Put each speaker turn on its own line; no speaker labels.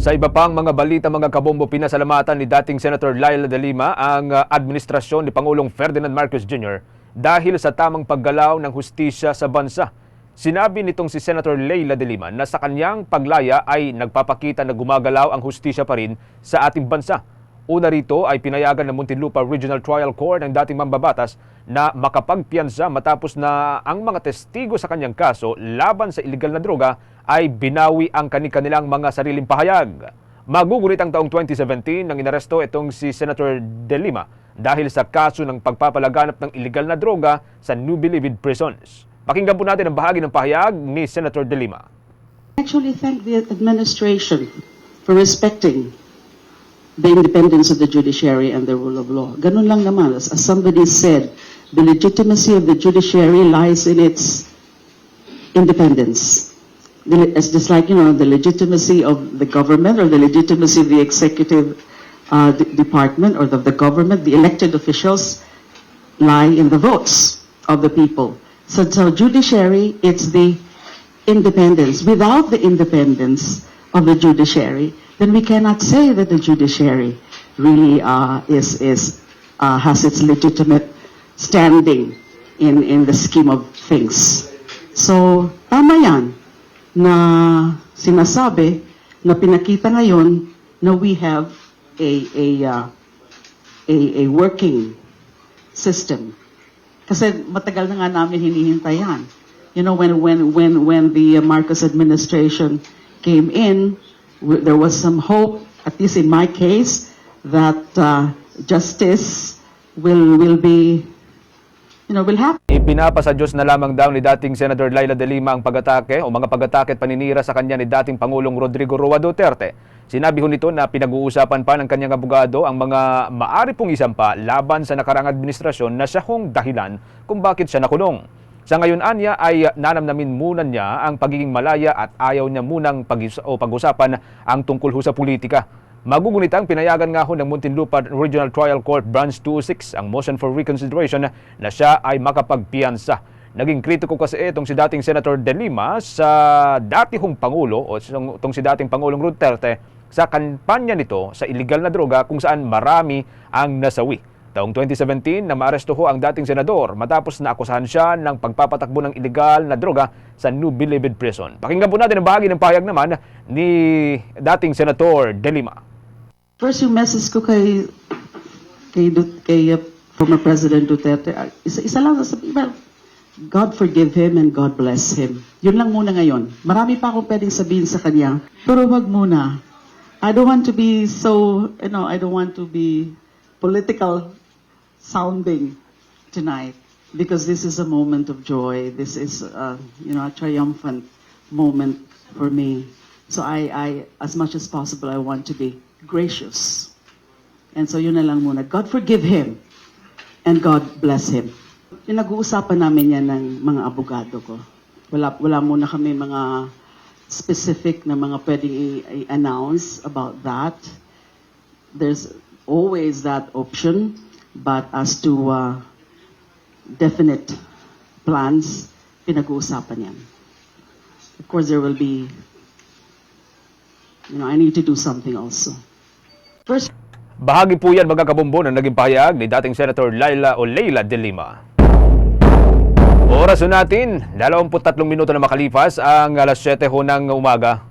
Sa iba pang mga balita mga kabombo, pinasalamatan ni dating Senator Laila de Lima ang administrasyon ni Pangulong Ferdinand Marcos Jr. dahil sa tamang paggalaw ng hustisya sa bansa. Sinabi nitong si Senator Laila de Lima na sa kanyang paglaya ay nagpapakita na gumagalaw ang hustisya pa rin sa ating bansa. Una rito ay pinayagan ng Muntinlupa Regional Trial Court ng dating mambabatas na makapagpiyansa matapos na ang mga testigo sa kanyang kaso laban sa iligal na droga ay binawi ang kanilang mga sariling pahayag. Magugunit ang taong 2017 nang inaresto itong si Senator De Lima dahil sa kaso ng pagpapalaganap ng iligal na droga sa New Bilibid prisons. Pakinggan po natin ang bahagi ng pahayag ni Senator De Lima.
I actually thank the administration for respecting the independence of the judiciary and the rule of law. Ganun lang naman. As somebody said, the legitimacy of the judiciary lies in its independence. It's just like, the legitimacy of the government or the legitimacy of the executive department or the government, the elected officials lie in the votes of the people. So judiciary, it's the independence. Without the independence of the judiciary, then we cannot say that the judiciary really has its legitimate standing in the scheme of things. So tama yan na sinasabi na pinakita ngayon na we have a working system. Kasi matagal na nga namin hinihintay yan. When the Marcos administration came in, there was some hope, at least in my case, that justice will happen.
Ipinapasa Diyos na lamang daw ni dating Senator Laila de Lima ang pag-atake o mga pag-atake at paninira sa kanya ni dating Pangulong Rodrigo Roa Duterte. Sinabi ho nito na pinag-uusapan pa ng kanyang abogado ang mga maari pong isampa laban sa nakaraang administrasyon na siya hong dahilan kung bakit siya nakulong. Sa ngayon anya ay nanamnamin muna niya ang pagiging malaya at ayaw niya munang pag-usapan ang tungkol ho sa politika. Magugunit ang pinayagan nga ho ng Muntinlupa Regional Trial Court Branch 206 ang motion for reconsideration na siya ay makapagpiyansa. Naging kritiko kasi itong si dating Senator De Lima sa dati hong Pangulo o itong si dating Pangulong Duterte sa kampanya nito sa iligal na droga kung saan marami ang nasawi. Taong 2017 na maaresto ho ang dating senador matapos na akusahan siya ng pagpapatakbo ng iligal na droga sa New Bilibid Prison. Pakinggan po natin ang bahagi ng pahayag naman ni dating Senator De Lima.
First, yung message ko kay former President Duterte, isa lang sabi, God forgive him and God bless him. Yun lang muna ngayon. Marami pa akong pwedeng sabihin sa kanya, pero wag muna. I don't want to be I don't want to be political sounding tonight because this is a moment of joy. This is a triumphant moment for me. So I as much as possible I want to be gracious. And so yun na lang muna. God forgive him and God bless him. Pinag-uusapan namin yan ng mga abogado ko. Wala muna kami mga specific na mga pwedeng i-announce about that. There's always that option, but as to definite plans, pinag-uusapan yan. Of course, there will be, I need to do something also. First,
bahagi po yan mga kabombo na naging pahayag ni dating Senator Laila de Lima. Oras natin, 23 minuto na makalipas ang alas 7 ho ng umaga.